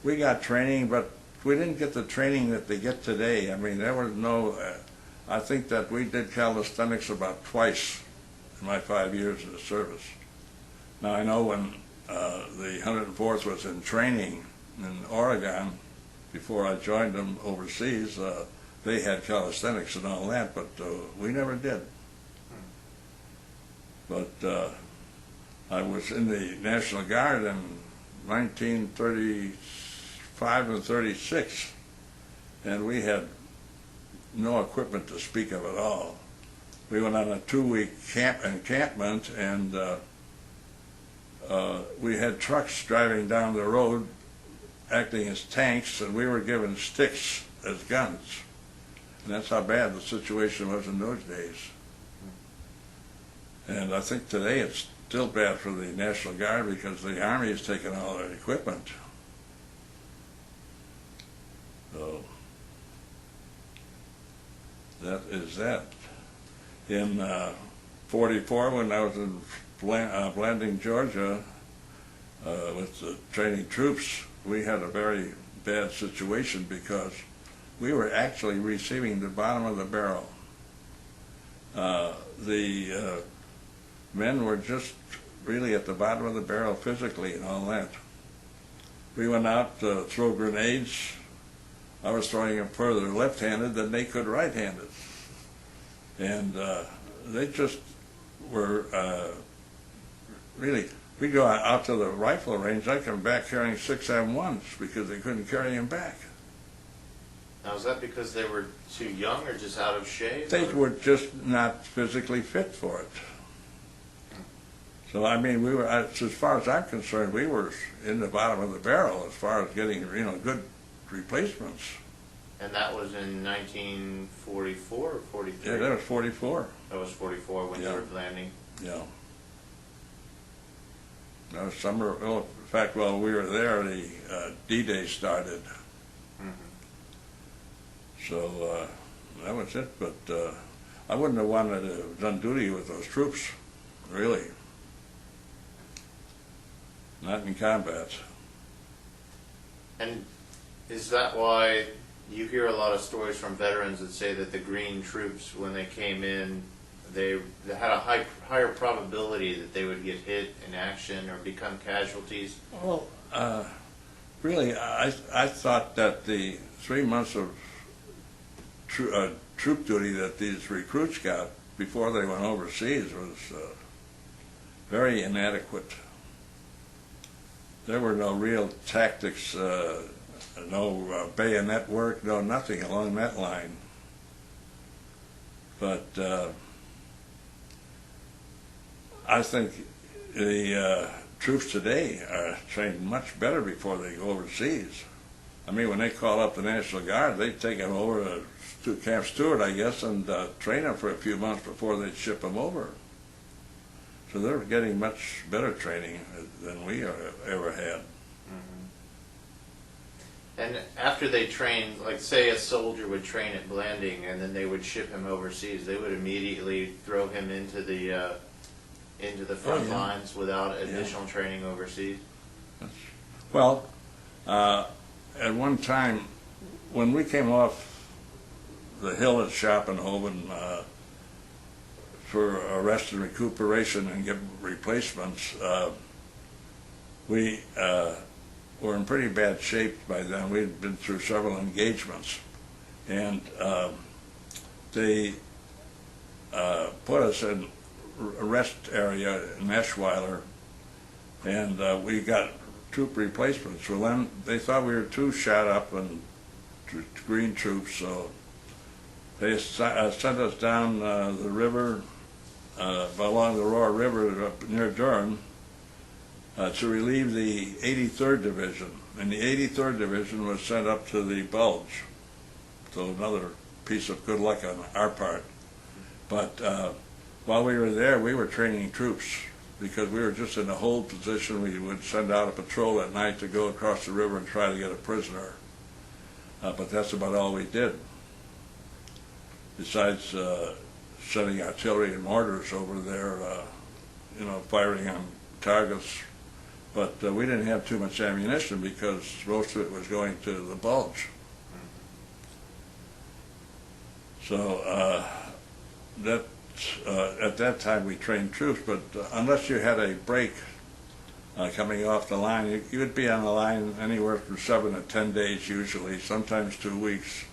We got training, but we didn't get the training that they get today. I mean, there was no, I think that we did calisthenics about twice in my 5 years of the service. Now, I know when the 104th was in training in Oregon, before I joined them overseas, they had calisthenics and all that, but we never did. But I was in the National Guard in 1935 and 36, and we had no equipment to speak of at all. We went on a 2-week encampment, and we had trucks driving down the road acting as tanks, and we were given sticks as guns. And that's how bad the situation was in those days. And I think today it's still bad for the National Guard because the Army has taken all their equipment. So that is that. In 44, when I was in Blanding, Georgia, with the training troops, we had a very bad situation because we were actually receiving the bottom of the barrel. The men were just really at the bottom of the barrel physically and all that. We went out to throw grenades. I was throwing them further left-handed than they could right-handed. And they just were really, we go out to the rifle range, I'd come back carrying 6 M1s because they couldn't carry them back. Now, is that because they were too young or just out of shape? They were just not physically fit for it. So, I mean, we were, as far as I'm concerned, we were in the bottom of the barrel as far as getting, good replacements. And that was in 1944 or 43? Yeah, that was 44. That was 44 when you were landing? Yeah. That was summer, well, in fact, while we were there, the D-Day started. Mm-hmm. So that was it, but I wouldn't have wanted to have done duty with those troops, really. Not in combat. And is that why you hear a lot of stories from veterans that say that the green troops, when they came in, they had a higher probability that they would get hit in action or become casualties? Well, really, I thought that the 3 months of troop duty that these recruits got before they went overseas was very inadequate. There were no real tactics, no bayonet work, no nothing along that line. But I think the troops today are trained much better before they go overseas. I mean, when they call up the National Guard, they take them over to Camp Stewart, I guess, and train them for a few months before they ship them over. So they're getting much better training than we ever had. Mm-hmm. And after they trained, like say a soldier would train at Blanding and then they would ship him overseas, they would immediately throw him into the front lines without additional training overseas? Well, at one time, when we came off the hill at Schoppenhoven for rest and recuperation and get replacements, we were in pretty bad shape by then. We'd been through several engagements, and they put us in a rest area in Eschweiler, and we got troop replacements. Well, then they thought we were too shot up and green troops, so they sent us down the river, along the Roar River up near Durham, to relieve the 83rd Division. And the 83rd Division was sent up to the Bulge. So another piece of good luck on our part. But while we were there, we were training troops because we were just in a hold position. We would send out a patrol at night to go across the river and try to get a prisoner. But that's about all we did. Besides sending artillery and mortars over there, firing on targets But we didn't have too much ammunition because most of it was going to the Bulge. So at that time we trained troops, but unless you had a break coming off the line, you would be on the line anywhere from 7 to 10 days usually, sometimes 2 weeks,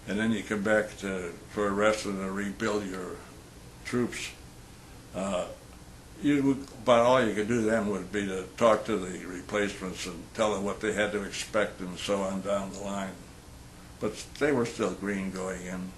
and then you come back for a rest and to rebuild your troops. About all you could do then would be to talk to the replacements and tell them what they had to expect and so on down the line. But they were still green going in.